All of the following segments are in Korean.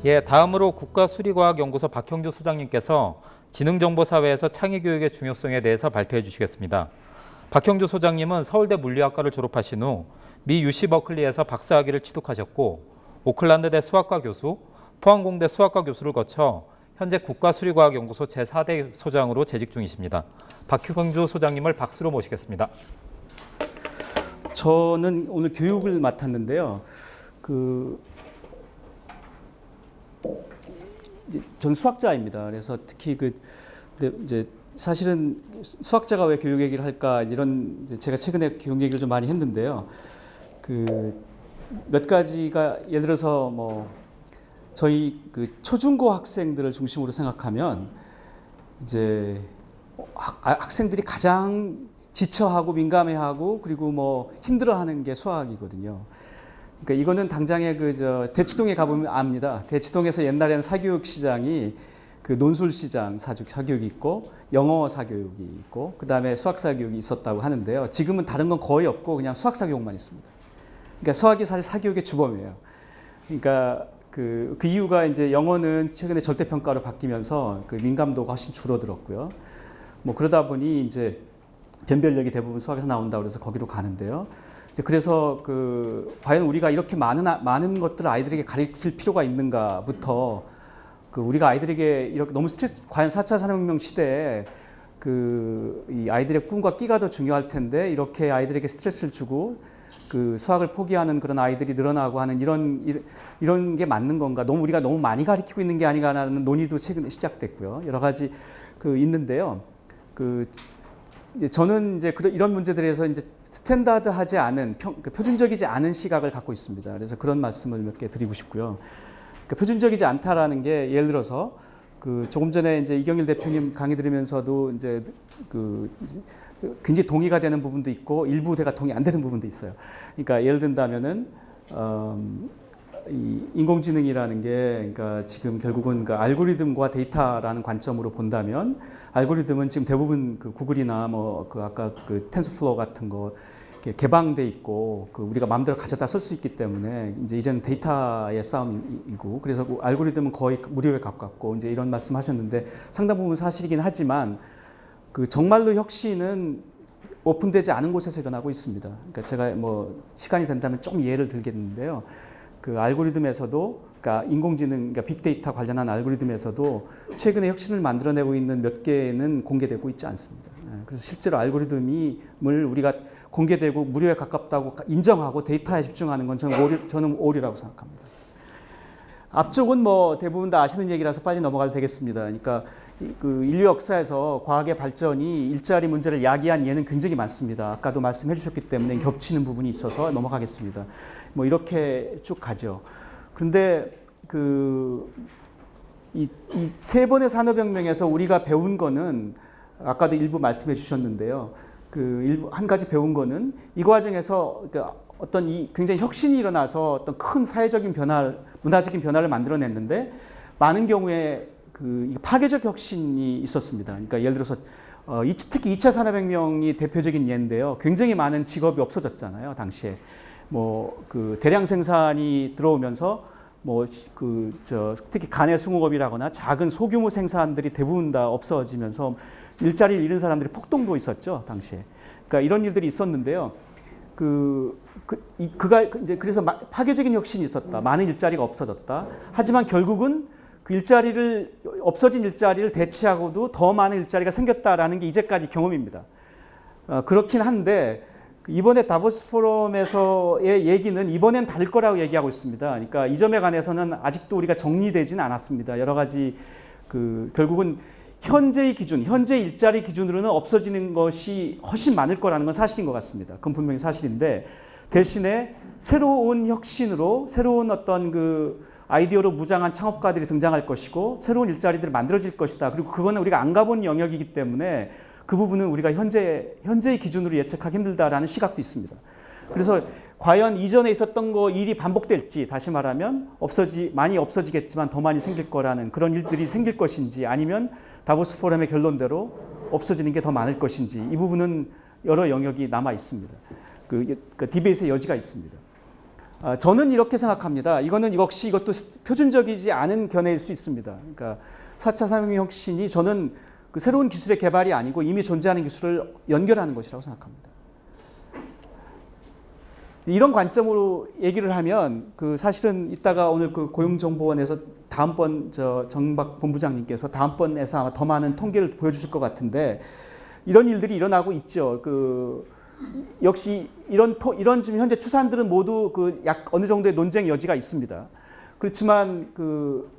예, 다음으로 국가수리과학연구소 박형주 소장님께서 지능정보사회에서 창의교육의 중요성에 대해서 발표해 주시겠습니다. 박형주 소장님은 서울대 물리학과를 졸업하신 후 미 UC 버클리에서 박사학위를 취득하셨고 오클랜드대 수학과 교수, 포항공대 수학과 교수를 거쳐 현재 국가수리과학연구소 제4대 소장으로 재직 중이십니다. 박형주 소장님을 박수로 모시겠습니다. 저는 오늘 교육을 맡았는데요. 저는 수학자입니다. 그래서 특히 이제 사실은 수학자가 왜 교육 얘기를 할까 이런 제가 최근에 교육 얘기를 좀 많이 했는데요. 몇 가지가 예를 들어서 저희 초중고 학생들을 중심으로 생각하면 이제 학생들이 가장 지쳐하고 민감해하고 그리고 힘들어하는 게 수학이거든요. 그러니까 이거는 당장에 대치동에 가보면 압니다. 대치동에서 옛날에는 사교육 시장이 논술 시장 사교육이 있고 영어 사교육이 있고 그 다음에 수학 사교육이 있었다고 하는데요. 지금은 다른 건 거의 없고 그냥 수학 사교육만 있습니다. 그러니까 수학이 사실 사교육의 주범이에요. 그러니까 그 이유가 이제 영어는 최근에 절대평가로 바뀌면서 민감도가 훨씬 줄어들었고요. 그러다 보니 이제 변별력이 대부분 수학에서 나온다고 그래서 거기로 가는데요. 그래서 과연 우리가 이렇게 많은 것들을 아이들에게 가르칠 필요가 있는가부터 우리가 아이들에게 이렇게 너무 스트레스, 과연 4차 산업혁명 시대에 이 아이들의 꿈과 끼가 더 중요할 텐데 이렇게 아이들에게 스트레스를 주고 수학을 포기하는 그런 아이들이 늘어나고 하는 이런 게 맞는 건가? 우리가 너무 많이 가르치고 있는 게 아닌가라는 논의도 최근에 시작됐고요. 여러 가지 있는데요. 이제 저는 이제 이런 문제들에서 이제 스탠다드하지 않은 표준적이지 않은 시각을 갖고 있습니다. 그래서 그런 말씀을 몇 개 드리고 싶고요. 표준적이지 않다라는 게 예를 들어서 조금 전에 이제 이경일 대표님 강의 들으면서도 이제 굉장히 동의가 되는 부분도 있고 일부가 동의 안 되는 부분도 있어요. 그러니까 예를 든다면은 이 인공지능이라는 게 그러니까 지금 결국은 알고리즘과 데이터라는 관점으로 본다면 알고리즘은 지금 대부분 구글이나 아까 텐서플로우 같은 거 개방돼 있고 우리가 마음대로 가져다 쓸 수 있기 때문에 이제는 데이터의 싸움이고 그래서 알고리즘은 거의 무료에 가깝고 이제 이런 말씀하셨는데 상당 부분 사실이긴 하지만 정말로 혁신은 오픈되지 않은 곳에서 일어나고 있습니다. 그러니까 제가 시간이 된다면 좀 예를 들겠는데요. 알고리즘에서도 그러니까 인공지능, 그러니까 빅데이터 관련한 알고리즘에서도 최근에 혁신을 만들어내고 있는 몇 개는 공개되고 있지 않습니다. 그래서 실제로 알고리즘을 우리가 공개되고 무료에 가깝다고 인정하고 데이터에 집중하는 건 저는 오류라고 생각합니다. 앞쪽은 대부분 다 아시는 얘기라서 빨리 넘어가도 되겠습니다. 그러니까 인류 역사에서 과학의 발전이 일자리 문제를 야기한 예는 굉장히 많습니다. 아까도 말씀해 주셨기 때문에 겹치는 부분이 있어서 넘어가겠습니다. 이렇게 쭉 가죠. 그런데 이 세 번의 산업혁명에서 우리가 배운 거는 아까도 일부 말씀해 주셨는데요. 한 가지 배운 거는 이 과정에서 어떤 굉장히 혁신이 일어나서 어떤 큰 사회적인 문화적인 변화를 만들어냈는데 많은 경우에 파괴적 혁신이 있었습니다. 그러니까 예를 들어서 특히 2차 산업혁명이 대표적인 예인데요. 굉장히 많은 직업이 없어졌잖아요. 당시에 대량 생산이 들어오면서 특히 간의 수공업이라거나 작은 소규모 생산들이 대부분 다 없어지면서 일자리를 잃은 사람들이 폭동도 있었죠. 당시에. 그러니까 이런 일들이 있었는데요. 그래서 파괴적인 혁신이 있었다. 많은 일자리가 없어졌다. 하지만 결국은 없어진 일자리를 대체하고도 더 많은 일자리가 생겼다라는 게 이제까지 경험입니다. 그렇긴 한데 이번에 다보스 포럼에서의 얘기는 이번엔 다를 거라고 얘기하고 있습니다. 그러니까 이 점에 관해서는 아직도 우리가 정리되지는 않았습니다. 여러 가지 결국은 현재의 기준, 현재 일자리 기준으로는 없어지는 것이 훨씬 많을 거라는 건 사실인 것 같습니다. 그건 분명히 사실인데 대신에 새로운 혁신으로 새로운 어떤 아이디어로 무장한 창업가들이 등장할 것이고 새로운 일자리들이 만들어질 것이다. 그리고 그거는 우리가 안 가본 영역이기 때문에 그 부분은 우리가 현재의 기준으로 예측하기 힘들다라는 시각도 있습니다. 그래서 과연 이전에 있었던 일이 반복될지 다시 말하면 많이 없어지겠지만 더 많이 생길 거라는 그런 일들이 생길 것인지 아니면 다보스 포럼의 결론대로 없어지는 게 더 많을 것인지 이 부분은 여러 영역이 남아 있습니다. 디베이트의 여지가 있습니다. 저는 이렇게 생각합니다. 이거는 역시 이것도 표준적이지 않은 견해일 수 있습니다. 그러니까 4차 산업혁신이 저는 그 새로운 기술의 개발이 아니고 이미 존재하는 기술을 연결하는 것이라고 생각합니다. 이런 관점으로 얘기를 하면 그 사실은 이따가 오늘 그 고용정보원에서 다음번 정박 본부장님께서 다음번에서 아마 더 많은 통계를 보여주실 것 같은데 이런 일들이 일어나고 있죠. 그 역시 이런 지금 현재 추산들은 모두 그 약 어느 정도의 논쟁 여지가 있습니다. 그렇지만 그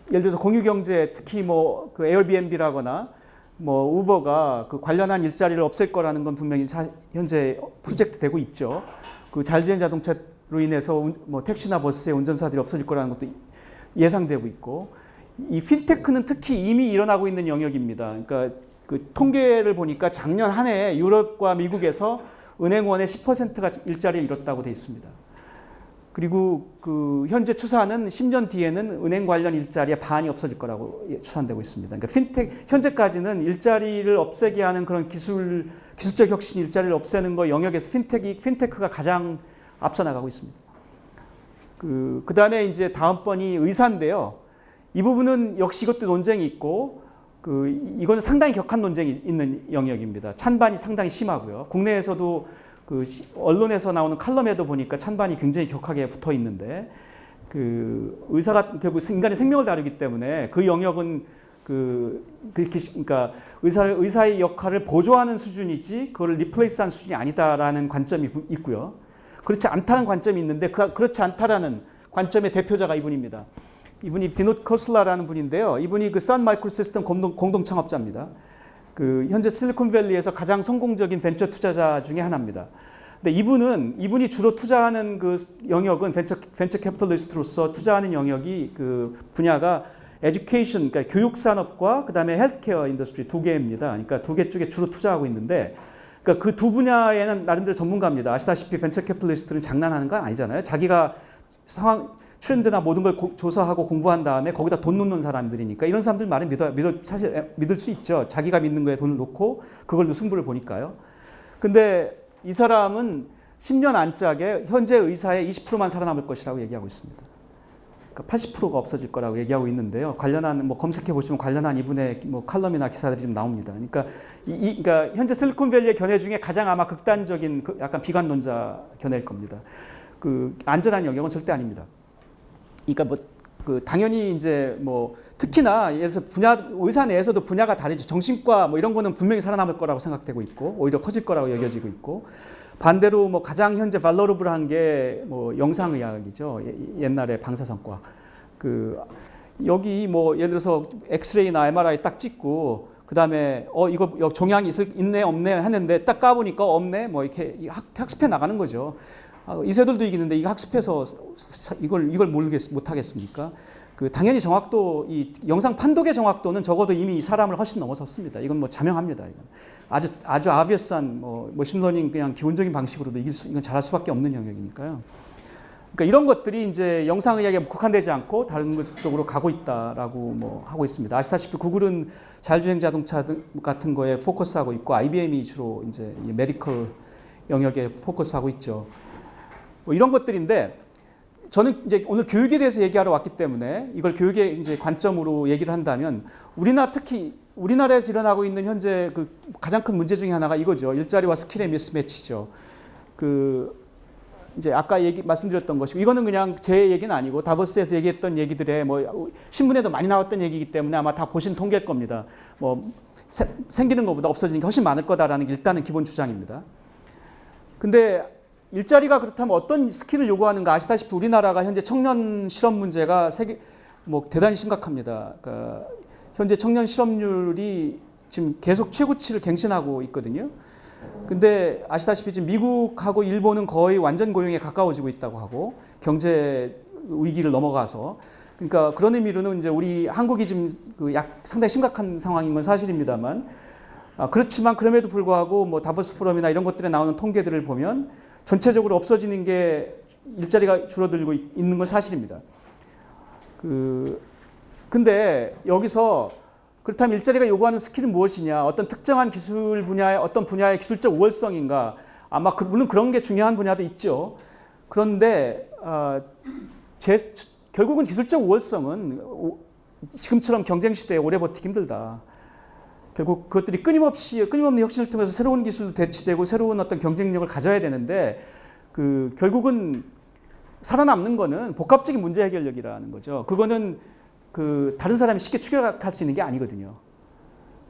예를 들어서 공유경제 특히 뭐 그 에어비앤비라거나 뭐 우버가 그 관련한 일자리를 없앨 거라는 건 분명히 현재 프로젝트 되고 있죠. 그 자율주행 자동차로 인해서 뭐 택시나 버스의 운전사들이 없어질 거라는 것도 예상되고 있고 이 핀테크는 특히 이미 일어나고 있는 영역입니다. 그러니까 그 통계를 보니까 작년 한 해 유럽과 미국에서 은행원의 10%가 일자리를 잃었다고 돼 있습니다. 그리고 그 현재 추산은 10년 뒤에는 은행 관련 일자리의 반이 없어질 거라고 추산되고 있습니다. 그러니까 핀테크 현재까지는 일자리를 없애게 하는 그런 기술적 혁신 일자리를 없애는 거 영역에서 핀테크가 가장 앞서 나가고 있습니다. 그다음에 이제 다음번이 의사인데요. 이 부분은 역시 이것도 논쟁이 있고 이거는 상당히 격한 논쟁이 있는 영역입니다. 찬반이 상당히 심하고요. 국내에서도 그 언론에서 나오는 칼럼에도 보니까 찬반이 굉장히 격하게 붙어 있는데 그 의사가 결국 인간의 생명을 다루기 때문에 그 영역은 그러니까 의사의 역할을 보조하는 수준이지 그걸 리플레이스한 수준이 아니다라는 관점이 있고요. 그렇지 않다는 관점이 있는데 그렇지 않다라는 관점의 대표자가 이분입니다. 이분이 비노트 코슬라라는 분인데요. 이분이 그 선 마이크로 시스템 공동 창업자입니다. 그 현재 실리콘밸리에서 가장 성공적인 벤처 투자자 중에 하나입니다. 근데 이분이 주로 투자하는 그 영역은 벤처 캐피털리스트로서 투자하는 영역이 그 분야가 에듀케이션, 그러니까 교육 산업과 그다음에 헬스케어 인더스트리 두 개입니다. 그러니까 두 개 쪽에 주로 투자하고 있는데 그러니까 그 두 분야에는 나름대로 전문가입니다. 아시다시피 벤처 캐피털리스트는 장난하는 건 아니잖아요. 자기가 트렌드나 모든 걸 조사하고 공부한 다음에 거기다 돈 놓는 사람들이니까 이런 사람들 말은 사실 믿을 수 있죠. 자기가 믿는 거에 돈을 놓고 그걸로 승부를 보니까요. 근데 이 사람은 10년 안짝에 현재 의사의 20%만 살아남을 것이라고 얘기하고 있습니다. 그러니까 80%가 없어질 거라고 얘기하고 있는데요. 관련한 뭐 검색해 보시면 관련한 이분의 뭐 칼럼이나 기사들이 좀 나옵니다. 그러니까 그러니까 현재 실리콘밸리의 견해 중에 가장 아마 극단적인 약간 비관론자 견해일 겁니다. 그 안전한 영역은 절대 아닙니다. 그러니까 뭐 그 당연히 이제 뭐 특히나 예를 들어서 의사 내에서도 분야가 다르죠. 정신과 뭐 이런 거는 분명히 살아남을 거라고 생각되고 있고 오히려 커질 거라고 여겨지고 있고 반대로 뭐 가장 현재 발러러블한 게 뭐 영상의학이죠. 옛날에 방사선과 그 여기 뭐 예를 들어서 엑스레이나 MRI 딱 찍고 그다음에 이거 종양이 있네 없네 하는데 딱 까보니까 없네 뭐 이렇게 학습해 나가는 거죠. 이세돌도 이기는데 이거 학습해서 이걸 못하겠습니까? 그 당연히 정확도 이 영상 판독의 정확도는 적어도 이미 이 사람을 훨씬 넘어섰습니다. 이건 뭐 자명합니다. 이건 아주 아비어스한 뭐 머신러닝 그냥 기본적인 방식으로도 이건 잘할 수밖에 없는 영역이니까요. 그러니까 이런 것들이 이제 영상의학에 국한되지 않고 다른 것 쪽으로 가고 있다라고 뭐 하고 있습니다. 아시다시피 구글은 자율주행 자동차 같은 거에 포커스하고 있고 IBM이 주로 이제 이 메디컬 영역에 포커스하고 있죠. 뭐 이런 것들인데 저는 이제 오늘 교육에 대해서 얘기하러 왔기 때문에 이걸 교육의 이제 관점으로 얘기를 한다면 특히 우리나라에서 일어나고 있는 현재 그 가장 큰 문제 중에 하나가 이거죠. 일자리와 스킬의 미스매치죠. 그 이제 아까 말씀드렸던 것이고 이거는 그냥 제 얘기는 아니고 다보스에서 얘기했던 얘기들에 뭐 신문에도 많이 나왔던 얘기이기 때문에 아마 다 보신 통계일 겁니다. 뭐 생기는 것보다 없어지는 게 훨씬 많을 거다라는 게 일단은 기본 주장입니다. 근데 일자리가 그렇다면 어떤 스킬을 요구하는가 아시다시피 우리나라가 현재 청년 실업 문제가 대단히 심각합니다. 그러니까 현재 청년 실업률이 지금 계속 최고치를 갱신하고 있거든요. 근데 아시다시피 지금 미국하고 일본은 거의 완전 고용에 가까워지고 있다고 하고 경제 위기를 넘어가서 그러니까 그런 의미로는 이제 우리 한국이 지금 상당히 심각한 상황인 건 사실입니다만 그렇지만 그럼에도 불구하고 뭐 다보스 포럼이나 이런 것들에 나오는 통계들을 보면 전체적으로 없어지는 게 일자리가 줄어들고 있는 건 사실입니다. 근데 여기서 그렇다면 일자리가 요구하는 스킬은 무엇이냐? 어떤 특정한 기술 분야의 어떤 분야의 기술적 우월성인가? 아마 물론 그런 게 중요한 분야도 있죠. 그런데 결국은 기술적 우월성은 지금처럼 경쟁 시대에 오래 버티기 힘들다. 결국 그것들이 끊임없는 혁신을 통해서 새로운 기술도 대치되고 새로운 어떤 경쟁력을 가져야 되는데 결국은 살아남는 거는 복합적인 문제 해결력이라는 거죠. 그거는 다른 사람이 쉽게 추격할 수 있는 게 아니거든요.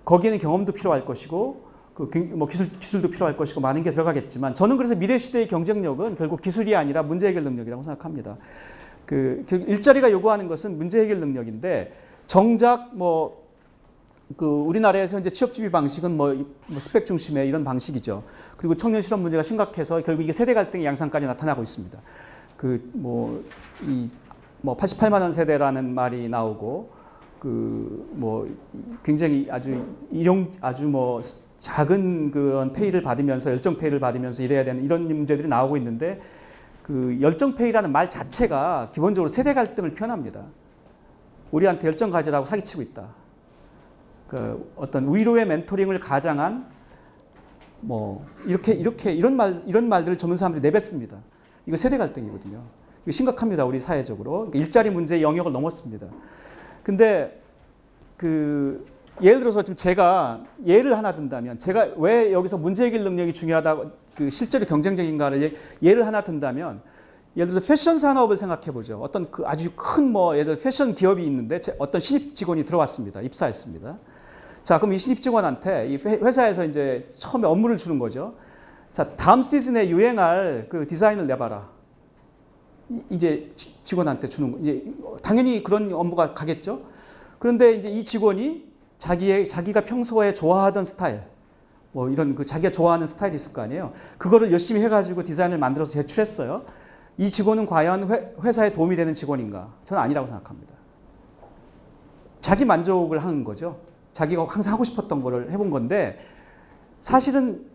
거기에는 경험도 필요할 것이고 뭐 기술도 필요할 것이고 많은 게 들어가겠지만 저는 그래서 미래 시대의 경쟁력은 결국 기술이 아니라 문제 해결 능력이라고 생각합니다. 일자리가 요구하는 것은 문제 해결 능력인데 정작 우리나라에서 현재 취업 준비 방식은 스펙 중심의 이런 방식이죠. 그리고 청년 실업 문제가 심각해서 결국 이게 세대 갈등의 양상까지 나타나고 있습니다. 88만 원 세대라는 말이 나오고 굉장히 아주 작은 그런 페이를 받으면서 열정 페이를 받으면서 일해야 되는 이런 문제들이 나오고 있는데 열정 페이라는 말 자체가 기본적으로 세대 갈등을 표현합니다. 우리한테 열정 가지라고 사기치고 있다. 어떤 위로의 멘토링을 가장한 이런 말들을 젊은 사람들이 내뱉습니다. 이거 세대 갈등이거든요. 이거 심각합니다. 우리 사회적으로. 일자리 문제의 영역을 넘었습니다. 근데 예를 들어서 지금 제가 예를 하나 든다면 제가 왜 여기서 문제 해결 능력이 중요하다고 실제로 경쟁적인가를 예를 하나 든다면 예를 들어서 패션 산업을 생각해 보죠. 어떤 아주 큰 예를 들어 패션 기업이 있는데 어떤 신입 직원이 들어왔습니다. 입사했습니다. 자, 그럼 이 신입 직원한테 이 회사에서 이제 처음에 업무를 주는 거죠. 자, 다음 시즌에 유행할 디자인을 내봐라. 이제 직원한테 주는 이제 당연히 그런 업무가 가겠죠. 그런데 이제 이 직원이 자기가 평소에 좋아하던 스타일, 이런 자기가 좋아하는 스타일이 있을 거 아니에요. 그거를 열심히 해가지고 디자인을 만들어서 제출했어요. 이 직원은 과연 회사에 도움이 되는 직원인가? 저는 아니라고 생각합니다. 자기 만족을 하는 거죠. 자기가 항상 하고 싶었던 거를 해본 건데 사실은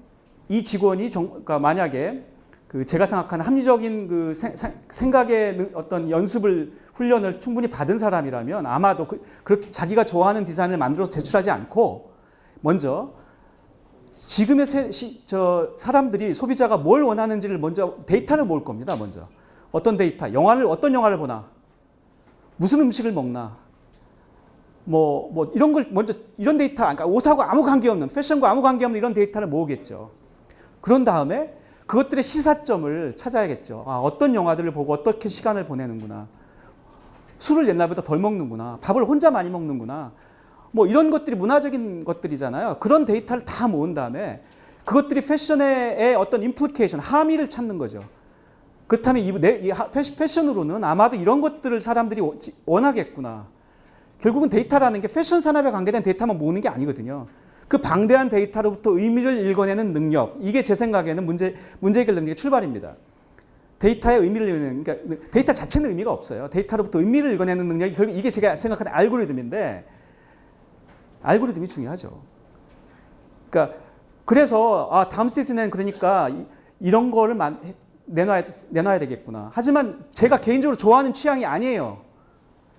이 직원이 그러니까 만약에 제가 생각하는 합리적인 생각의 어떤 훈련을 충분히 받은 사람이라면 아마도 그렇게 자기가 좋아하는 디자인을 만들어서 제출하지 않고 먼저 지금의 사람들이 소비자가 뭘 원하는지를 먼저 데이터를 모을 겁니다. 먼저 어떤 데이터, 어떤 영화를 보나, 무슨 음식을 먹나, 이런 걸 먼저 이런 데이터, 그러니까 옷하고 아무 관계없는 패션과 아무 관계없는 이런 데이터를 모으겠죠. 그런 다음에 그것들의 시사점을 찾아야겠죠. 어떤 영화들을 보고 어떻게 시간을 보내는구나. 술을 옛날보다 덜 먹는구나. 밥을 혼자 많이 먹는구나. 이런 것들이 문화적인 것들이잖아요. 그런 데이터를 다 모은 다음에 그것들이 패션의 어떤 임플리케이션, 함의를 찾는 거죠. 그렇다면 이 패션으로는 아마도 이런 것들을 사람들이 원하겠구나. 결국은 데이터라는 게 패션 산업에 관계된 데이터만 모으는 게 아니거든요. 그 방대한 데이터로부터 의미를 읽어내는 능력, 이게 제 생각에는 문제 해결 능력의 출발입니다. 데이터의 의미를 읽어내는, 그러니까 데이터 자체는 의미가 없어요. 데이터로부터 의미를 읽어내는 능력이 결국 이게 제가 생각하는 알고리즘인데 알고리즘이 중요하죠. 그러니까 그래서 다음 시즌엔 그러니까 이런 거를 내놔야 되겠구나. 하지만 제가 개인적으로 좋아하는 취향이 아니에요.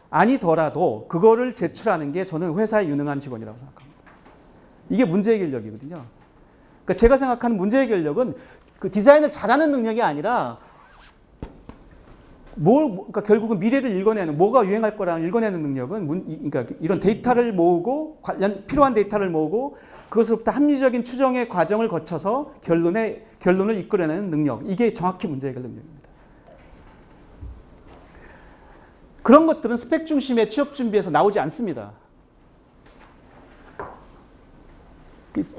아니더라도 그거를 제출하는 게 저는 회사에 유능한 직원이라고 생각합니다. 이게 문제 해결력이거든요. 그러니까 제가 생각하는 문제 해결력은 디자인을 잘하는 능력이 아니라 그러니까 결국은 미래를 읽어내는, 뭐가 유행할 거라는 읽어내는 능력은 그러니까 이런 데이터를 모으고 필요한 데이터를 모으고 그것으로부터 합리적인 추정의 과정을 거쳐서 결론을 이끌어내는 능력, 이게 정확히 문제 해결 능력입니다. 그런 것들은 스펙 중심의 취업 준비에서 나오지 않습니다.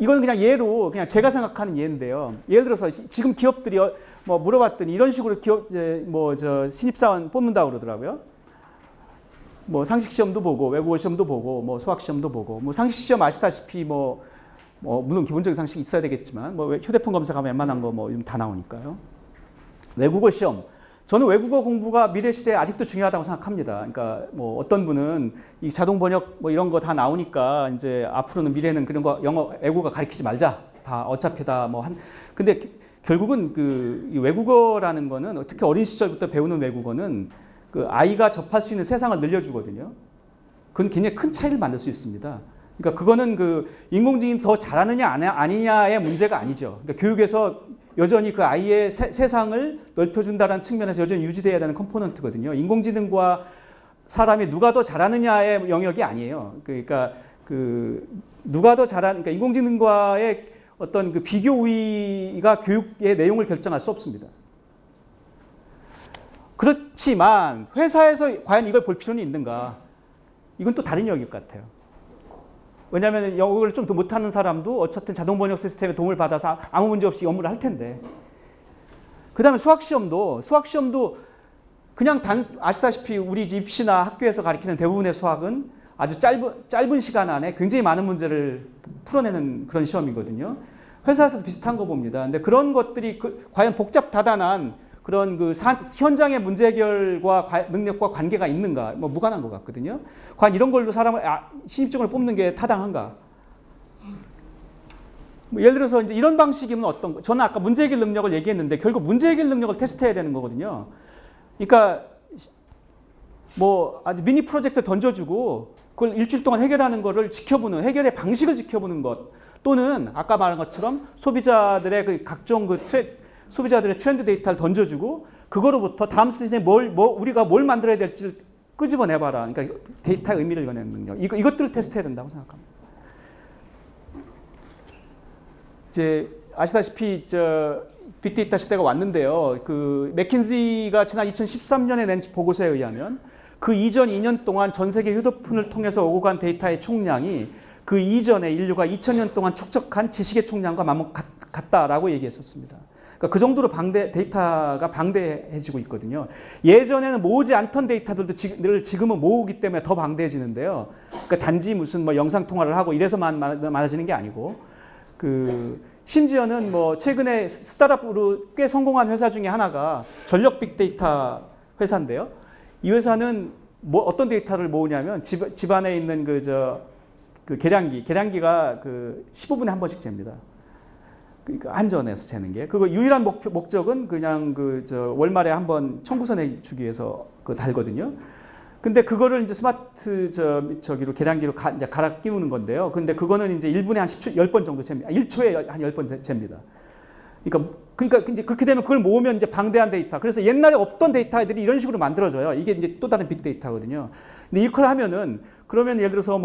이건 그냥 예로 그냥 제가 생각하는 예인데요. 예를 들어서 지금 기업들이 물어봤더니 이런 식으로 신입사원 뽑는다고 그러더라고요. 상식 시험도 보고 외국어 시험도 보고 수학 시험도 보고 상식 시험 아시다시피 물론 기본적인 상식이 있어야 되겠지만 휴대폰 검색하면 웬만한 거 다 나오니까요. 외국어 시험. 저는 외국어 공부가 미래 시대에 아직도 중요하다고 생각합니다. 그러니까 어떤 분은 이 자동 번역 이런 거 다 나오니까 이제 앞으로는 미래는 그런 거 영어 외국어 가르치지 말자. 다 어차피 근데 결국은 이 외국어라는 거는 특히 어린 시절부터 배우는 외국어는 아이가 접할 수 있는 세상을 늘려주거든요. 그건 굉장히 큰 차이를 만들 수 있습니다. 그러니까 그거는 인공지능이 더 잘하느냐 아니냐의 문제가 아니죠. 그러니까 교육에서 여전히 그 아이의 세상을 넓혀준다는 측면에서 여전히 유지돼야 되는 컴포넌트거든요. 인공지능과 사람이 누가 더 잘하느냐의 영역이 아니에요. 그러니까 누가 더 그러니까 인공지능과의 어떤 그 비교 우위가 교육의 내용을 결정할 수 없습니다. 그렇지만 회사에서 과연 이걸 볼 필요는 있는가? 이건 또 다른 영역 같아요. 왜냐하면 영어를 좀 더 못하는 사람도 어쨌든 자동 번역 시스템의 도움을 받아서 아무 문제 없이 업무를 할 텐데. 그 다음에 수학시험도 그냥 아시다시피 우리 입시나 학교에서 가르치는 대부분의 수학은 아주 짧은 시간 안에 굉장히 많은 문제를 풀어내는 그런 시험이거든요. 회사에서도 비슷한 거 봅니다. 근데 그런 것들이 과연 복잡다단한 그런 현장의 문제 해결과 능력과 관계가 있는가? 뭐 무관한 것 같거든요. 과연 이런 걸로 사람을 신입직원을 뽑는 게 타당한가? 뭐 예를 들어서 이제 이런 방식이면 어떤 거? 저는 아까 문제 해결 능력을 얘기했는데 결국 문제 해결 능력을 테스트해야 되는 거거든요. 그러니까 뭐 아주 미니 프로젝트 던져주고 그걸 일주일 동안 해결하는 거를 지켜보는 해결의 방식을 지켜보는 것 또는 아까 말한 것처럼 소비자들의 각종 소비자들의 트렌드 데이터를 던져주고 그거로부터 다음 시즌에 우리가 뭘 만들어야 될지를 끄집어내봐라. 그러니까 데이터의 의미를 이겨내는 능력. 이것들을 테스트해야 된다고 생각합니다. 이제 아시다시피 빅데이터 시대가 왔는데요. 맥킨지가 지난 2013년에 낸 보고서에 의하면 그 이전 2년 동안 전 세계 휴대폰을 통해서 오고 간 데이터의 총량이 그 이전에 인류가 2000년 동안 축적한 지식의 총량과 같다라고 얘기했었습니다. 그러니까 그 정도로 데이터가 방대해지고 있거든요. 예전에는 모으지 않던 데이터들도 지금은 모으기 때문에 더 방대해지는데요. 그러니까 단지 무슨 뭐 영상 통화를 하고 이래서만 많아지는 게 아니고 심지어는 뭐 최근에 스타트업으로 꽤 성공한 회사 중에 하나가 전력 빅데이터 회사인데요. 이 회사는 어떤 데이터를 모으냐면 집안에 있는 계량기가 15분에 한 번씩 잽니다. 한전에서 재는 게 그거 유일한 목적은 그냥 월말에 한번 청구서내 주기 위해서 달거든요. 근데 그거를 이제 스마트 저기로 계량기로 이제 갈아 끼우는 건데요. 근데 그거는 이제 1분에 한 10번 정도 잽니다. 1초에 한 10번 잽니다. 그러니까 이제 그렇게 되면 그걸 모으면 이제 방대한 데이터. 그래서 옛날에 없던 데이터들이 이런 식으로 만들어져요. 이게 이제 또 다른 빅데이터거든요. 근데 이걸 하면은 그러면 예를 들어서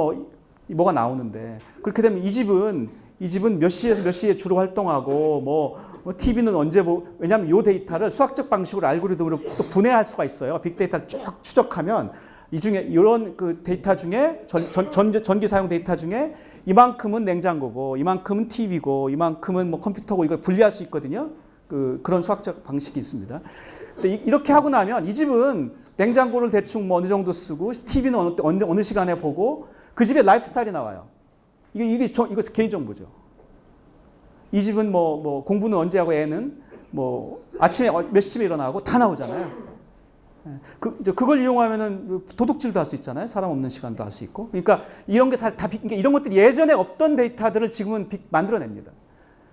뭐가 나오는데 그렇게 되면 이 집은 몇 시에서 몇 시에 주로 활동하고 뭐 TV는 언제 왜냐하면 이 데이터를 수학적 방식으로 알고리즘으로 또 분해할 수가 있어요. 빅데이터를 쭉 추적하면 이 중에 이런 데이터 중에 전기 사용 데이터 중에 이만큼은 냉장고고 이만큼은 TV고 이만큼은 뭐 컴퓨터고 이걸 분리할 수 있거든요. 그런 수학적 방식이 있습니다. 근데 이렇게 하고 나면 이 집은 냉장고를 대충 뭐 어느 정도 쓰고 TV는 어느 시간에 보고 그 집의 라이프 스타일이 나와요. 이거 개인 정보죠. 이 집은 뭐 공부는 언제 하고 애는 뭐 아침에 몇 시쯤에 일어나고 다 나오잖아요. 그걸 이용하면은 도둑질도 할 수 있잖아요. 사람 없는 시간도 할 수 있고. 그러니까 이런 게 그러니까 이런 것들이 예전에 없던 데이터들을 지금은 만들어냅니다.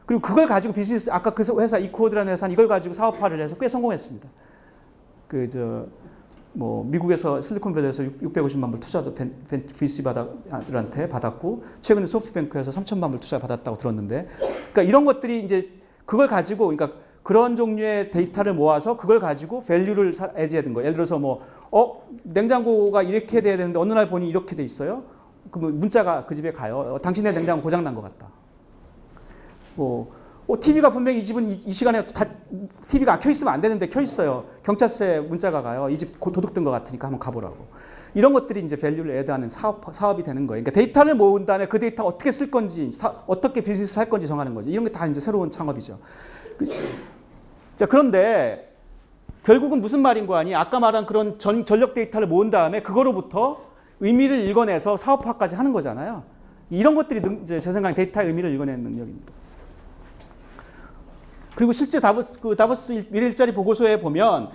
그리고 그걸 가지고 비즈니스 아까 그 회사 이코드라는 회사는 이걸 가지고 사업화를 해서 꽤 성공했습니다. 미국에서 실리콘밸리에서 650만 불 투자도 VC들한테 받았고 최근에 소프트뱅크에서 3천만 불 투자 받았다고 들었는데, 그러니까 이런 것들이 이제 그걸 가지고 그러니까 그런 종류의 데이터를 모아서 그걸 가지고 밸류를 애드해야 되는 거예요. 예를 들어서 냉장고가 이렇게 돼야 되는데 어느 날 보니 이렇게 돼 있어요. 그러면 문자가 그 집에 가요. 당신의 냉장고 고장 난 것 같다. TV가 분명히 이 집은 이 시간에 TV가 켜 있으면 안 되는데 켜 있어요. 경찰서에 문자가 가요. 이 집 도둑 든 것 같으니까 한번 가보라고. 이런 것들이 이제 밸류를 애드하는 사업이 되는 거예요. 그러니까 데이터를 모은 다음에 그 데이터 어떻게 쓸 건지, 어떻게 비즈니스 할 건지 정하는 거죠. 이런 게 다 이제 새로운 창업이죠. 자, 그런데 결국은 무슨 말인 거 아니? 아까 말한 그런 전력 데이터를 모은 다음에 그거로부터 의미를 읽어내서 사업화까지 하는 거잖아요. 이런 것들이 제 생각에 데이터의 의미를 읽어내는 능력입니다. 그리고 실제 다보스 미래일자리 보고서에 보면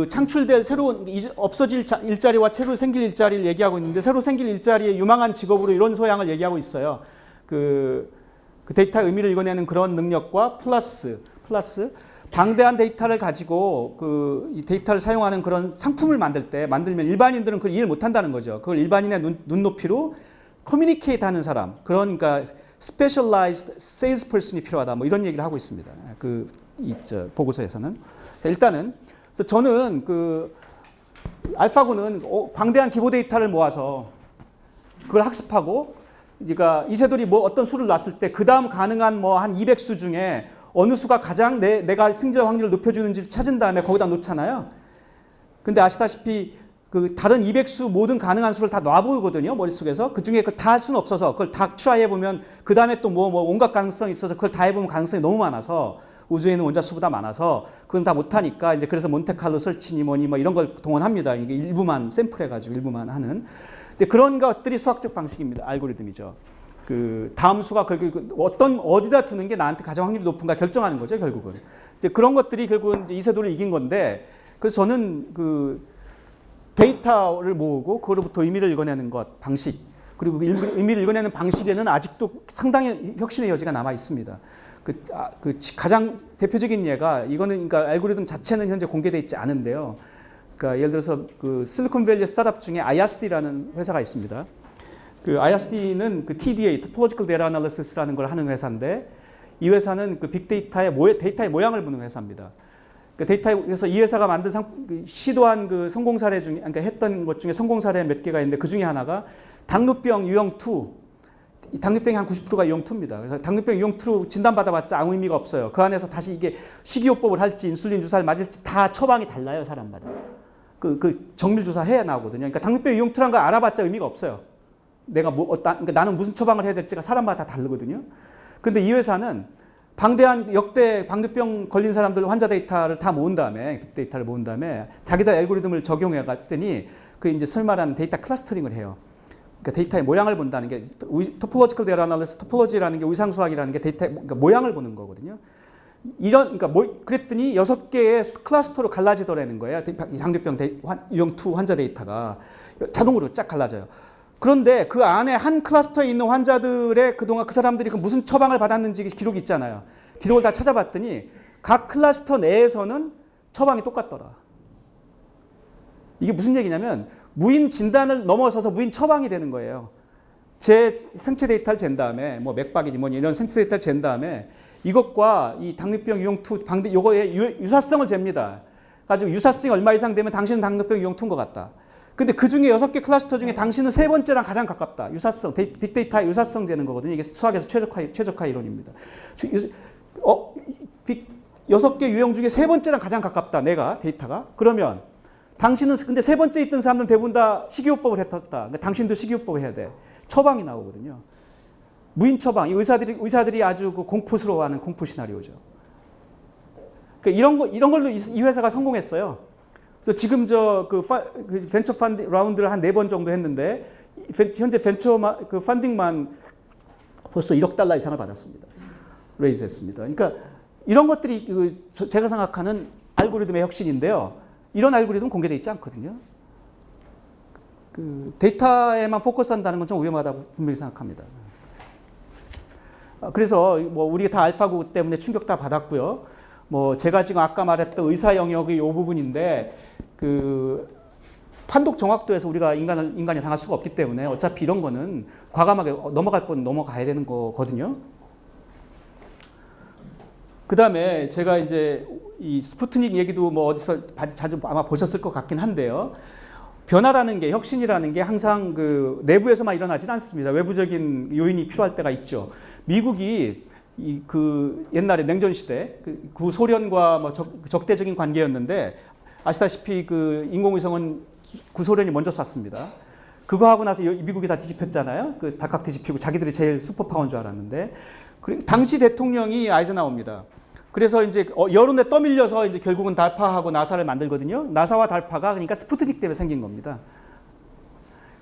창출될 새로운 없어질 일자리와 새로 생길 일자리를 얘기하고 있는데, 새로 생길 일자리의 유망한 직업으로 이런 소양을 얘기하고 있어요. 그 데이터의 의미를 읽어내는 그런 능력과 플러스 방대한 데이터를 가지고 이 데이터를 사용하는 그런 상품을 만들면 일반인들은 그걸 이해를 못 한다는 거죠. 그걸 일반인의 눈높이로 커뮤니케이트 하는 사람, 그러니까 specialized salesperson이 필요하다. 뭐 이런 얘기를 하고 있습니다. 보고서에서는. 자, 일단은 그래서 저는 알파고는 방대한 기보 데이터를 모아서 그걸 학습하고, 그러니까 이세돌이 뭐 어떤 수를 놨을 때 그 다음 가능한 뭐 한 200수 중에 어느 수가 가장 내가 승자 확률을 높여주는지를 찾은 다음에 거기다 놓잖아요. 근데 아시다시피 다른 200수 모든 가능한 수를 다 놔보거든요, 머릿속에서. 그 중에 다 할 수는 없어서 그걸 다 트라이 해보면 그 다음에 또 뭐 온갖 가능성이 있어서 그걸 다 해보면 가능성이 너무 많아서, 우주에 있는 원자 수보다 많아서 그건 다 못하니까 이제 그래서 몬테칼로 설치니 뭐니 뭐 이런 걸 동원합니다. 이게 일부만 샘플해가지고 일부만 하는. 근데 그런 것들이 수학적 방식입니다. 알고리즘이죠. 다음 수가 어디다 두는 게 나한테 가장 확률이 높은가 결정하는 거죠, 결국은. 이제 그런 것들이 결국은 이제 이세돌을 이긴 건데, 그래서 저는 데이터를 모으고 그로부터 의미를 읽어내는 것 방식, 그리고 의미를 읽어내는 방식에는 아직도 상당히 혁신의 여지가 남아 있습니다. 가장 대표적인 예가 이거는, 그러니까 알고리즘 자체는 현재 공개되어 있지 않은데요. 그러니까 예를 들어서 실리콘밸리 스타트업 중에 IRCD라는 회사가 있습니다. IRCD는 TDA, Topological Data Analysis라는 걸 하는 회사인데, 이 회사는 빅데이터의 데이터의 모양을 보는 회사입니다. 데이터에서 이 회사가 시도한 성공 사례 중에, 그러니까 했던 것 중에 성공 사례 몇 개가 있는데, 그 중에 하나가 당뇨병 유형2. 당뇨병이 한 90%가 유형2입니다. 그래서 당뇨병 유형2로 진단받아봤자 아무 의미가 없어요. 그 안에서 다시 이게 식이요법을 할지 인슐린 주사를 맞을지 다 처방이 달라요, 사람마다. 정밀 주사 해야 나오거든요. 그러니까 당뇨병 유형2라는 걸 알아봤자 의미가 없어요. 그러니까 나는 무슨 처방을 해야 될지가 사람마다 다 다르거든요. 근데 이 회사는 방대한 역대 당뇨병 걸린 사람들 환자 데이터를 다 모은 다음에, 빅데이터를 모은 다음에 자기들 알고리즘을 적용해 갔더니 이제 설말한 데이터 클러스터링을 해요. 그러니까 데이터의 모양을 본다는 게 토폴로지컬 데이터 아날리시스, 토폴로지라는 게 의상수학이라는 게 데이터의 모양을 보는 거거든요. 그랬더니 6개의 클러스터로 갈라지더라는 거예요. 당뇨병 유형2 환자 데이터가 자동으로 쫙 갈라져요. 그런데 그 안에 한 클러스터에 있는 환자들의 그동안 그 사람들이 무슨 처방을 받았는지 기록이 있잖아요. 기록을 다 찾아봤더니 각 클러스터 내에서는 처방이 똑같더라. 이게 무슨 얘기냐면 무인 진단을 넘어서서 무인 처방이 되는 거예요. 제 생체 데이터를 잰 다음에 뭐 맥박이지 뭐니 이런 생체 데이터를 잰 다음에 이것과 이 당뇨병 유형2 요거의 유사성을 잽니다. 가지고 유사성이 얼마 이상 되면 당신은 당뇨병 유형2인 것 같다. 근데 그 중에 6개 클러스터 중에 당신은 세 번째랑 가장 가깝다. 유사성, 빅데이터의 유사성 되는 거거든요. 이게 수학에서 최적화 이론입니다. 6개 유형 중에 세 번째랑 가장 가깝다. 내가 데이터가. 그러면 당신은 근데 세 번째 있던 사람들은 대부분 다 식이요법을 했었다. 그러니까 당신도 식이요법을 해야 돼. 처방이 나오거든요. 무인 처방. 의사들이 아주 공포스러워하는 공포 시나리오죠. 그러니까 이런 걸로 이 회사가 성공했어요. 그래서 지금 벤처 펀딩 라운드를 한 4번 정도 했는데 현재 벤처 펀딩만 벌써 1억 달러 이상을 받았습니다. 레이즈했습니다. 그러니까 이런 것들이 제가 생각하는 알고리즘의 혁신인데요. 이런 알고리즘 공개되어 있지 않거든요. 데이터에만 포커스한다는 건 좀 위험하다고 분명히 생각합니다. 그래서 뭐 우리가 다 알파고 때문에 충격 다 받았고요. 뭐 제가 지금 아까 말했던 의사 영역의 이 부분인데 판독 정확도에서 우리가 인간이 당할 수가 없기 때문에 어차피 이런 거는 과감하게 넘어갈 건 넘어가야 되는 거거든요. 그 다음에 제가 이제 이 스푸트닉 얘기도 뭐 어디서 자주 아마 보셨을 것 같긴 한데요. 변화라는 게, 혁신이라는 게 항상 내부에서만 일어나진 않습니다. 외부적인 요인이 필요할 때가 있죠. 미국이 옛날에 냉전 시대 구소련과 뭐 적대적인 관계였는데, 아시다시피 인공위성은 구소련이 먼저 쐈습니다. 그거 하고 나서 미국이 다 뒤집혔잖아요. 발칵 뒤집히고 자기들이 제일 슈퍼파워인 줄 알았는데, 당시 대통령이 아이젠하워입니다. 그래서 이제 여론에 떠밀려서 이제 결국은 달파하고 나사를 만들거든요. 나사와 달파가 그러니까 스푸트닉 때문에 생긴 겁니다.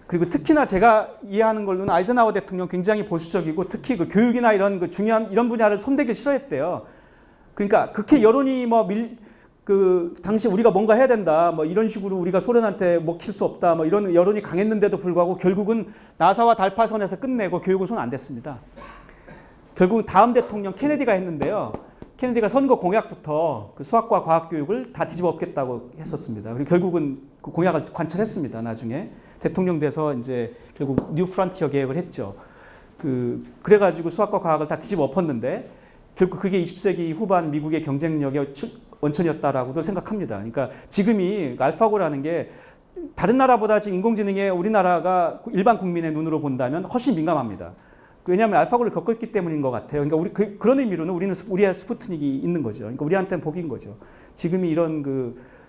그리고 특히나 제가 이해하는 걸로는 아이젠하워 대통령 굉장히 보수적이고 특히 교육이나 이런 중요한 이런 분야를 손대기 싫어했대요. 그러니까 그렇게 여론이 당시 우리가 뭔가 해야 된다, 뭐 이런 식으로 우리가 소련한테 먹힐 수 없다, 뭐 이런 여론이 강했는데도 불구하고 결국은 나사와 달파선에서 끝내고 교육은 손 안 댔습니다. 결국 다음 대통령 케네디가 했는데요. 케네디가 선거 공약부터 수학과 과학 교육을 다 뒤집어 엎겠다고 했었습니다. 그리고 결국은 그 공약을 관철했습니다. 나중에 대통령 돼서 이제 결국 뉴 프런티어 계획을 했죠. 그래가지고 수학과 과학을 다 뒤집어 엎었는데 결국 그게 20세기 후반 미국의 경쟁력의 원천이었다라고도 생각합니다. 그러니까 지금이 알파고라는 게 다른 나라보다 지금 인공지능에 우리나라가 일반 국민의 눈으로 본다면 훨씬 민감합니다. 왜냐하면 알파고를 겪었기 때문인 것 같아요. 그러니까 그런 의미로는 우리의 스푸트닉이 있는 거죠. 그러니까 우리한테는 복인 거죠. 지금이 이런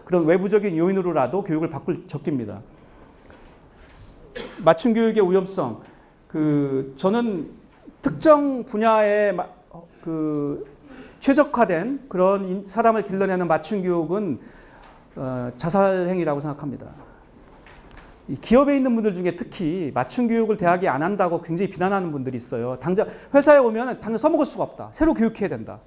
그런 외부적인 요인으로라도 교육을 바꿀 적기입니다. 맞춤 교육의 위험성. 저는 특정 분야에 최적화된 그런 사람을 길러내는 맞춤 교육은 자살 행위라고 생각합니다. 이 기업에 있는 분들 중에 특히 맞춤 교육을 대학이 안 한다고 굉장히 비난하는 분들이 있어요. 당장 회사에 오면 당장 써먹을 수가 없다. 새로 교육해야 된다.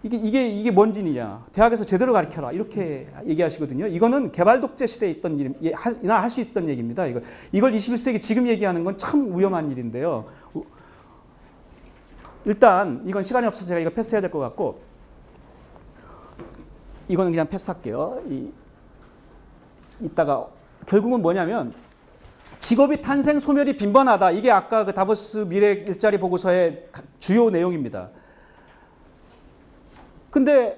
이게 뭔 짓이냐. 대학에서 제대로 가르쳐라. 이렇게 얘기하시거든요. 이거는 개발 독재 시대에 있던 일이나 할 수 있던 얘기입니다. 이걸 21세기 지금 얘기하는 건 참 위험한 일인데요. 일단 이건 시간이 없어서 제가 이거 패스해야 될 것 같고 이거는 그냥 패스할게요. 이따가 결국은 뭐냐면 직업이 탄생 소멸이 빈번하다. 이게 아까 그 다보스 미래 일자리 보고서의 주요 내용입니다. 근데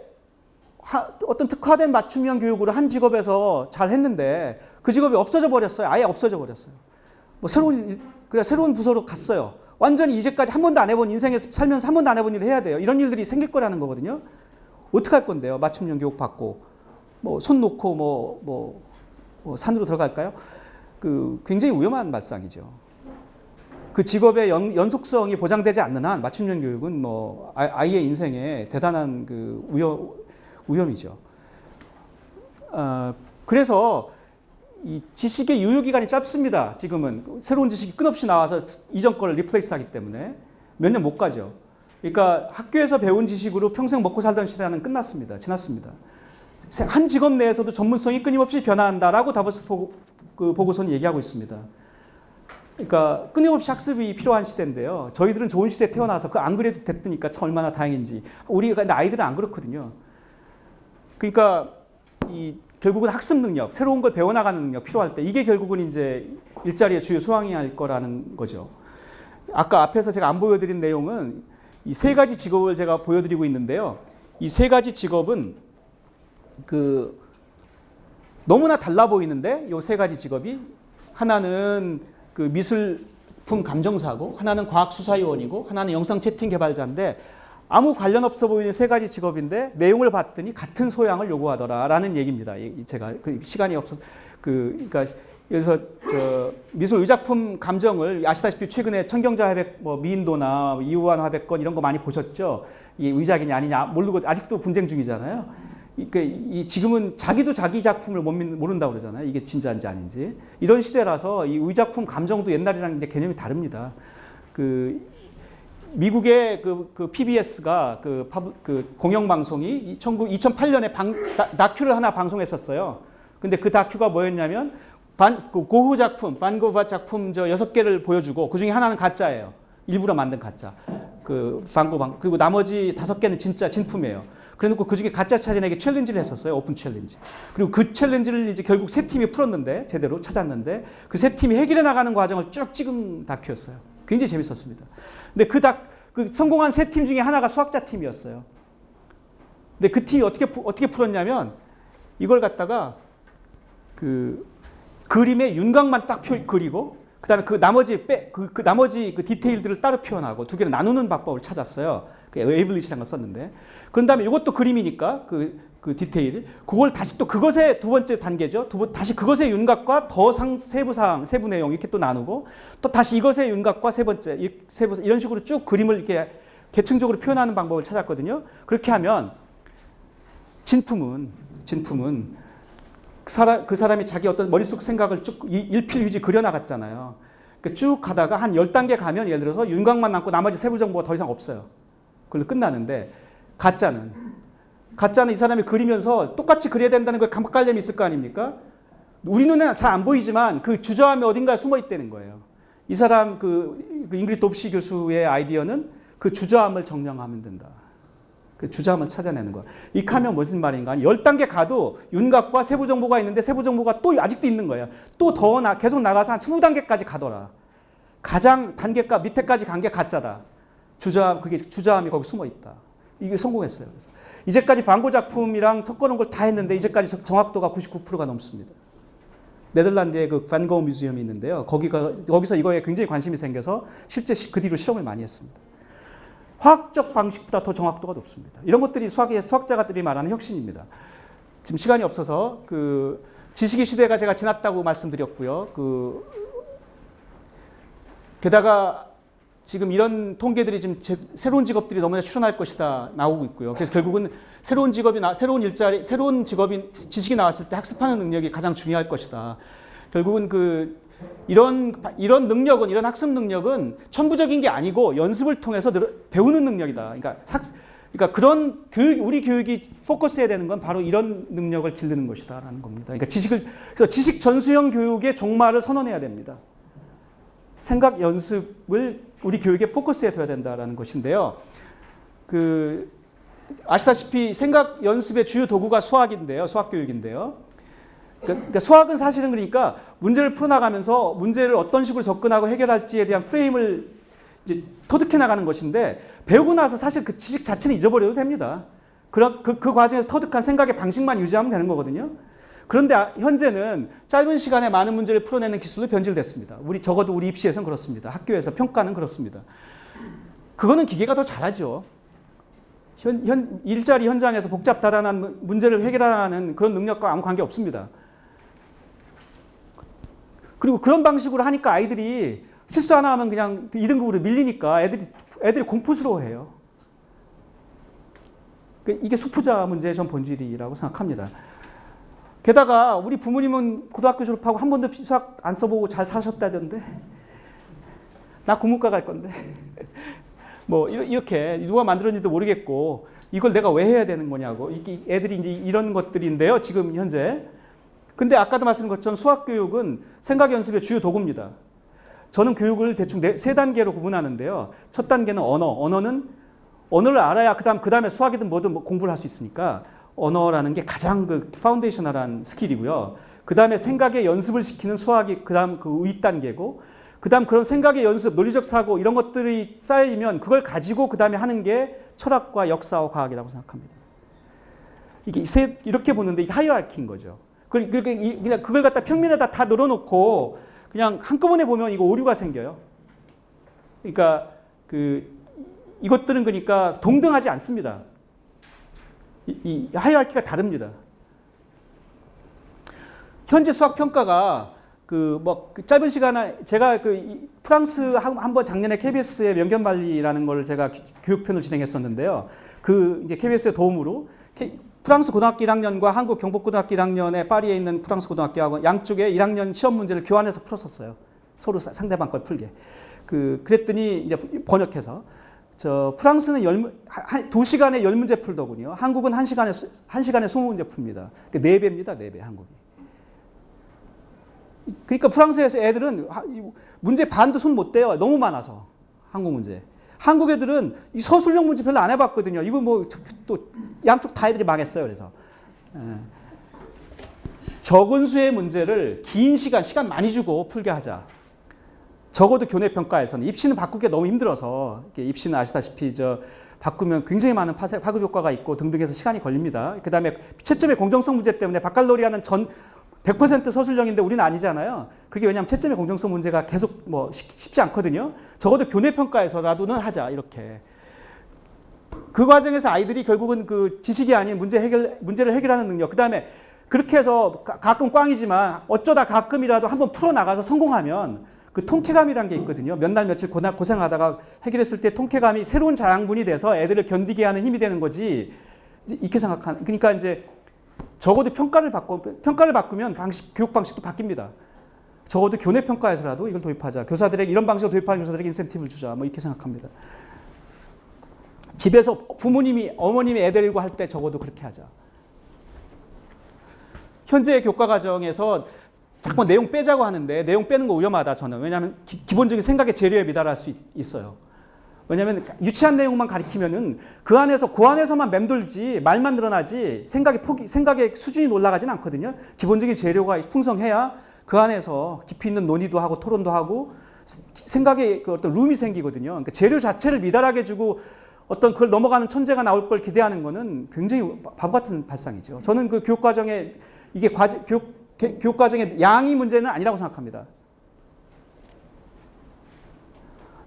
어떤 특화된 맞춤형 교육으로 한 직업에서 잘 했는데 그 직업이 없어져 버렸어요. 아예 없어져 버렸어요. 뭐 새로운 부서로 갔어요. 완전히 이제까지 한 번도 안 해본 인생에서 살면서 한 번도 안 해본 일을 해야 돼요. 이런 일들이 생길 거라는 거거든요. 어떻게 할 건데요? 맞춤형 교육 받고 뭐 손 놓고 뭐 산으로 들어갈까요? 굉장히 위험한 발상이죠. 그 직업의 연속성이 보장되지 않는 한 맞춤형 교육은 뭐 아이의 인생에 대단한 위험이죠. 그래서 이 지식의 유효 기간이 짧습니다. 지금은 새로운 지식이 끝없이 나와서 이전 거를 리플레이스하기 때문에 몇 년 못 가죠. 그러니까 학교에서 배운 지식으로 평생 먹고 살던 시대는 끝났습니다. 지났습니다. 한 직업 내에서도 전문성이 끊임없이 변화한다라고 다보스 보고서는 얘기하고 있습니다. 그러니까 끊임없이 학습이 필요한 시대인데요. 저희들은 좋은 시대에 태어나서 안 그래도 됐으니까 참 얼마나 다행인지. 근데 아이들은 안 그렇거든요. 그러니까 결국은 학습 능력, 새로운 걸 배워나가는 능력 필요할 때 이게 결국은 이제 일자리의 주요 소양일 거라는 거죠. 아까 앞에서 제가 안 보여드린 내용은 이 세 가지 직업을 제가 보여드리고 있는데요. 이 세 가지 직업은 너무나 달라 보이는데 이 세 가지 직업이 하나는 미술품 감정사고 하나는 과학수사요원이고 하나는 영상 채팅 개발자인데 아무 관련 없어 보이는 세 가지 직업인데 내용을 봤더니 같은 소양을 요구하더라라는 얘기입니다. 제가 시간이 없어서 그러니까 그래서 미술 의작품 감정을 아시다시피 최근에 천경자 화백 미인도나 이우환 화백건 이런 거 많이 보셨죠? 이게 의작이냐 아니냐 모르고 아직도 분쟁 중이잖아요. 지금은 자기도 자기 작품을 모른다고 그러잖아요. 이게 진짜인지 아닌지. 이런 시대라서 이 의작품 감정도 옛날이랑 이제 개념이 다릅니다. 미국의 PBS가 공영방송이 2008년에 다큐를 하나 방송했었어요. 근데 그 다큐가 뭐였냐면 고흐 작품, 반 고흐 작품 6개를 보여주고 그 중에 하나는 가짜예요. 일부러 만든 가짜. 반 고흐 그리고 나머지 5개는 진짜 진품이에요. 그래놓고 그 중에 가짜 찾아내기 챌린지를 했었어요. 오픈 챌린지. 그리고 그 챌린지를 이제 결국 세 팀이 풀었는데 제대로 찾았는데 그 세 팀이 해결해 나가는 과정을 쭉 찍은 다큐였어요. 굉장히 재밌었습니다. 근데 그 성공한 세 팀 중에 하나가 수학자 팀이었어요. 근데 그 팀이 어떻게 풀었냐면 이걸 갖다가 그림의 윤곽만 딱 그리고 그다음에 나머지 디테일들을 따로 표현하고 두 개를 나누는 방법을 찾았어요. 웨이블릿이라는 걸 썼는데 그런 다음에 이것도 그림이니까 그 디테일 그걸 다시 또 그것의 두 번째 단계죠. 다시 그것의 윤곽과 더 세부 내용 이렇게 또 나누고 또 다시 이것의 윤곽과 세 번째 이런 식으로 쭉 그림을 이렇게 계층적으로 표현하는 방법을 찾았거든요. 그렇게 하면 진품은 그 사람이 자기 어떤 머릿속 생각을 쭉 일필휘지 그려나갔잖아요. 그러니까 쭉 가다가 한 10단계 가면 예를 들어서 윤곽만 남고 나머지 세부 정보가 더 이상 없어요. 그걸로 끝나는데 가짜는 이 사람이 그리면서 똑같이 그려야 된다는 그 감각관념이 있을 거 아닙니까? 우리 눈에는 잘 안 보이지만 그 주저함이 어딘가에 숨어 있다는 거예요. 이 사람 잉그리드 돕시 교수의 아이디어는 그 주저함을 정량하면 된다. 그 주저함을 찾아내는 거야. 이렇게 하면 무슨 말인가? 10단계 가도 윤곽과 세부 정보가 있는데 세부 정보가 또 아직도 있는 거예요. 또 더 계속 나가서 한 20단계까지 가더라. 가장 단계가 밑에까지 간 게 가짜다. 그게 주저함이 거기 숨어 있다. 이게 성공했어요. 그래서 이제까지 광고 작품이랑 섞어놓은 걸 다 했는데 이제까지 정확도가 99%가 넘습니다. 네덜란드에 그 반고 뮤지엄이 있는데요. 거기서 이거에 굉장히 관심이 생겨서 실제 그 뒤로 실험을 많이 했습니다. 화학적 방식보다 더 정확도가 높습니다. 이런 것들이 수학자들이 말하는 혁신입니다. 지금 시간이 없어서 그 지식의 시대가 제가 지났다고 말씀드렸고요. 게다가 지금 이런 통계들이 지금 새로운 직업들이 너무나 출현할 것이다 나오고 있고요. 그래서 결국은 새로운 직업이 지식이 나왔을 때 학습하는 능력이 가장 중요할 것이다. 결국은 이런 능력은, 이런 학습 능력은 천부적인 게 아니고 연습을 통해서 배우는 능력이다. 그러니까 우리 교육이 포커스해야 되는 건 바로 이런 능력을 기르는 것이다라는 겁니다. 그러니까 그래서 지식 전수형 교육의 종말을 선언해야 됩니다. 생각 연습을 우리 교육에 포커스해 둬야 된다라는 것인데요. 아시다시피 생각 연습의 주요 도구가 수학인데요. 수학 교육인데요. 그러니까 수학은 사실은 그러니까 문제를 풀어나가면서 문제를 어떤 식으로 접근하고 해결할지에 대한 프레임을 이제 터득해 나가는 것인데 배우고 나서 사실 그 지식 자체는 잊어버려도 됩니다. 그 과정에서 터득한 생각의 방식만 유지하면 되는 거거든요. 그런데 현재는 짧은 시간에 많은 문제를 풀어내는 기술로 변질됐습니다. 적어도 우리 입시에서는 그렇습니다. 학교에서 평가는 그렇습니다. 그거는 기계가 더 잘하죠. 일자리 현장에서 복잡다단한 문제를 해결하는 그런 능력과 아무 관계 없습니다. 그리고 그런 방식으로 하니까 아이들이 실수 하나 하면 그냥 2등급으로 밀리니까 애들이 공포스러워해요. 이게 수포자 문제의 전 본질이라고 생각합니다. 게다가 우리 부모님은 고등학교 졸업하고 한 번도 수학 안 써보고 잘 사셨다던데 나 국문과 갈 건데 뭐 이렇게 누가 만들었는지도 모르겠고 이걸 내가 왜 해야 되는 거냐고 애들이 이제 이런 것들인데요. 지금 현재. 근데 아까도 말씀드린 것처럼 수학 교육은 생각 연습의 주요 도구입니다. 저는 교육을 대충 세 단계로 구분하는데요. 첫 단계는 언어는 언어를 알아야 그다음에 수학이든 뭐든 공부를 할 수 있으니까 언어라는 게 가장 파운데이셔널한 스킬이고요. 그다음에 생각의 연습을 시키는 수학이 그다음 윗단계고 그다음 그런 생각의 연습, 논리적 사고 이런 것들이 쌓이면 그걸 가지고 그다음에 하는 게 철학과 역사와 과학이라고 생각합니다. 이렇게 보는데 이게 하이어라키인 거죠. 그냥 그걸 갖다 평면에다 다 늘어놓고 그냥 한꺼번에 보면 이거 오류가 생겨요. 그러니까 이것들은 그러니까 동등하지 않습니다. 이 하이어라키가 다릅니다. 현재 수학 평가가 짧은 시간에 제가 프랑스 한번 작년에 KBS의 명견발리라는 걸 제가 교육편을 진행했었는데요. 이제 KBS의 도움으로 프랑스 고등학교 1학년과 한국 경북고등학교 1학년의 파리에 있는 프랑스 고등학교하고 양쪽에 1학년 시험 문제를 교환해서 풀었었어요. 서로 상대방 걸 풀게. 그랬더니 이제 번역해서 프랑스는 2시간에 10문제 풀더군요. 한국은 1시간에 20문제 풉니다. 4배입니다. 4배 한국이. 그러니까 프랑스에서 애들은 문제 반도 손 못 대요. 너무 많아서. 한국 문제. 한국 애들은 이 서술형 문제 별로 안 해봤거든요. 이거 또 양쪽 다 애들이 망했어요. 그래서 적은 수의 문제를 긴 시간 많이 주고 풀게 하자. 적어도 교내 평가에서는 입시는 바꾸기가 너무 힘들어서 입시는 아시다시피 바꾸면 굉장히 많은 파급 효과가 있고 등등해서 시간이 걸립니다. 그다음에 채점의 공정성 문제 때문에 바칼로리아는 100% 서술형인데 우리는 아니잖아요. 그게 왜냐하면 채점의 공정성 문제가 계속 쉽지 않거든요. 적어도 교내 평가에서라도는 하자 이렇게. 그 과정에서 아이들이 결국은 지식이 아닌 문제를 해결하는 능력. 그다음에 그렇게 해서 가끔 꽝이지만 어쩌다 가끔이라도 한번 풀어 나가서 성공하면 통쾌감이란 게 있거든요. 몇 날 며칠 고생하다가 해결했을 때 통쾌감이 새로운 자양분이 돼서 애들을 견디게 하는 힘이 되는 거지. 이렇게 생각하는. 그러니까 이제 적어도 평가를 바꾸면 교육 방식도 바뀝니다. 적어도 교내 평가에서라도 이걸 도입하자. 교사들에게 이런 방식을 도입하는 교사들에게 인센티브를 주자. 이렇게 생각합니다. 집에서 어머님이 애들과 할 때 적어도 그렇게 하자. 현재 교과 과정에서 자꾸 내용 빼자고 하는데 내용 빼는 거 위험하다 저는. 왜냐하면 기본적인 생각의 재료에 미달할 수 있어요. 왜냐하면 유치한 내용만 가리키면은 그 안에서만 맴돌지 말만 늘어나지 생각의 수준이 올라가지는 않거든요. 기본적인 재료가 풍성해야 그 안에서 깊이 있는 논의도 하고 토론도 하고 생각의 그 어떤 룸이 생기거든요. 그러니까 재료 자체를 미달하게 주고 어떤 그걸 넘어가는 천재가 나올 걸 기대하는 거는 굉장히 바보 같은 발상이죠. 저는 그 교육 과정에 이게 교육 과정의 양이 문제는 아니라고 생각합니다.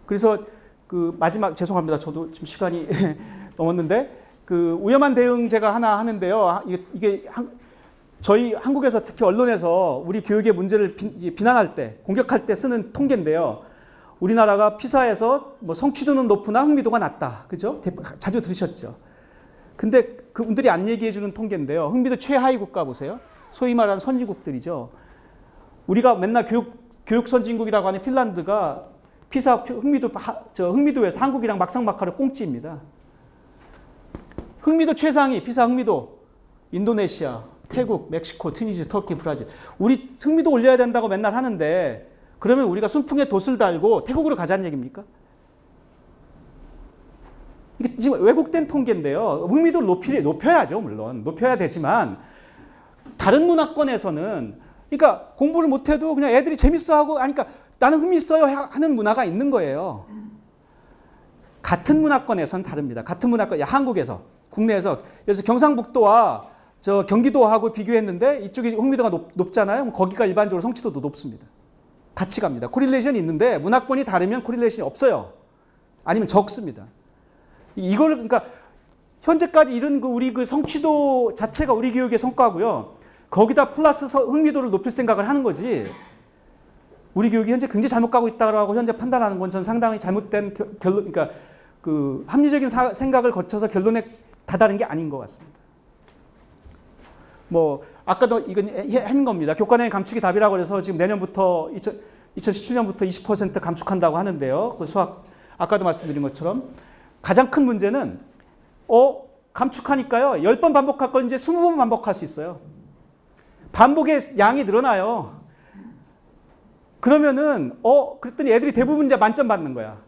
그래서 그 마지막 죄송합니다. 저도 지금 시간이 넘었는데 그 위험한 대응제가 하나 하는데요. 이게 저희 한국에서 특히 언론에서 우리 교육의 문제를 비난할 때, 공격할 때 쓰는 통계인데요. 우리나라가 피사에서 뭐 성취도는 높으나 흥미도가 낮다. 그죠? 자주 들으셨죠? 근데 그분들이 안 얘기해 주는 통계인데요. 흥미도 최하위 국가 보세요. 소위 말하는 선진국들이죠. 우리가 맨날 교육 선진국이라고 하는 핀란드가 피사 흥미도에서 한국이랑 막상막하로 꽁찌입니다. 흥미도 최상위, 피사 흥미도 인도네시아, 태국, 멕시코, 튀니지, 터키, 브라질. 우리 흥미도 올려야 된다고 맨날 하는데 그러면 우리가 순풍에 돛을 달고 태국으로 가자는 얘기입니까? 이게 지금 왜곡된 통계인데요. 흥미도를 높여야죠, 물론. 높여야 되지만 다른 문화권에서는 그러니까 공부를 못해도 그냥 애들이 재밌어하고 그러니까 나는 흥미 있어요 하는 문화가 있는 거예요. 같은 문화권에서는 다릅니다. 같은 문화권, 한국에서, 국내에서 그래서 경상북도와 저 경기도하고 비교했는데 이쪽이 흥미도가 높잖아요. 그럼 거기가 일반적으로 성취도도 높습니다. 같이 갑니다. 코릴레이션이 있는데 문화권이 다르면 코릴레이션이 없어요. 아니면 적습니다. 이걸 그러니까 현재까지 이런 우리 그 성취도 자체가 우리 교육의 성과고요. 거기다 플러스 흥미도를 높일 생각을 하는 거지. 우리 교육이 현재 굉장히 잘못 가고 있다고 현재 판단하는 건 전 상당히 잘못된 결론, 그러니까 그 합리적인 생각을 거쳐서 결론에 다다른 게 아닌 것 같습니다. 뭐 아까도 이건 한 겁니다. 교과내용 감축이 답이라고 해서 지금 내년부터 2017년부터 20% 감축한다고 하는데요. 그 수학 아까도 말씀드린 것처럼 가장 큰 문제는 감축하니까요. 10번 반복할 건 이제 20번 반복할 수 있어요. 반복의 양이 늘어나요. 그러면은 그랬더니 애들이 대부분 이제 만점 받는 거야.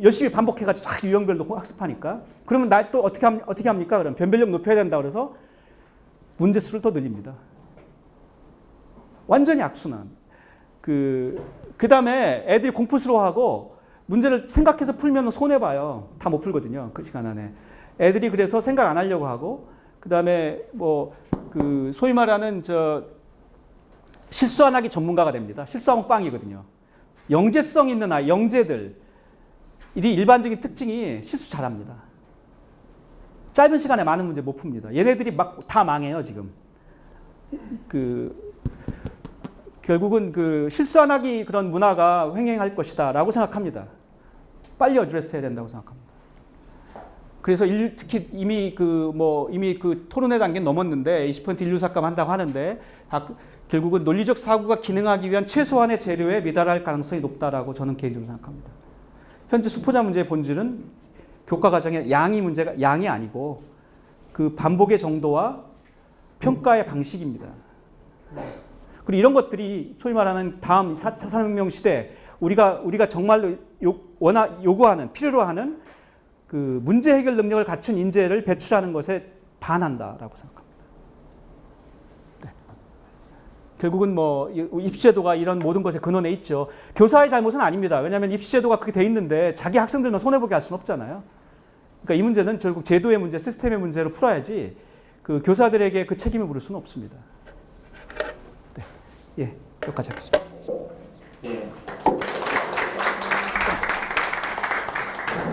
열심히 반복해가지고 쫙 유형별로 학습하니까. 그러면 나 또 어떻게 합니까? 그럼 변별력 높여야 된다 그래서 문제 수를 더 늘립니다. 완전히 악순환. 그다음에 애들이 공포스러워하고 문제를 생각해서 풀면 손해봐요. 다 못 풀거든요. 그 시간 안에. 애들이 그래서 생각 안 하려고 하고 그다음에 소위 말하는 실수 안 하기 전문가가 됩니다. 실수하면 빵이거든요. 영재성 있는 아이, 영재들. 이 일반적인 특징이 실수 잘합니다. 짧은 시간에 많은 문제 못 풉니다. 얘네들이 막 다 망해요, 지금. 결국은 실수 안 하기 그런 문화가 횡행할 것이다라고 생각합니다. 빨리 어드레스 해야 된다고 생각합니다. 그래서 특히 이미 토론회 단계는 넘었는데 20% 인류 삭감 한다고 하는데 결국은 논리적 사고가 기능하기 위한 최소한의 재료에 미달할 가능성이 높다라고 저는 개인적으로 생각합니다. 현재 수포자 문제의 본질은 교과 과정의 양이 아니고 그 반복의 정도와 평가의 방식입니다. 그리고 이런 것들이 소위 말하는 다음 4차 산업혁명 시대 우리가 정말로 요구하는 필요로 하는 그 문제 해결 능력을 갖춘 인재를 배출하는 것에 반한다라고 생각합니다. 네. 결국은 입시제도가 이런 모든 것의 근원에 있죠. 교사의 잘못은 아닙니다. 왜냐하면 입시제도가 그렇게 돼 있는데 자기 학생들만 손해보게 할 수는 없잖아요. 그러니까 이 문제는 결국 제도의 문제, 시스템의 문제로 풀어야지 그 교사들에게 그 책임을 물을 수는 없습니다. 네, 여기까지 하겠습니다. 예.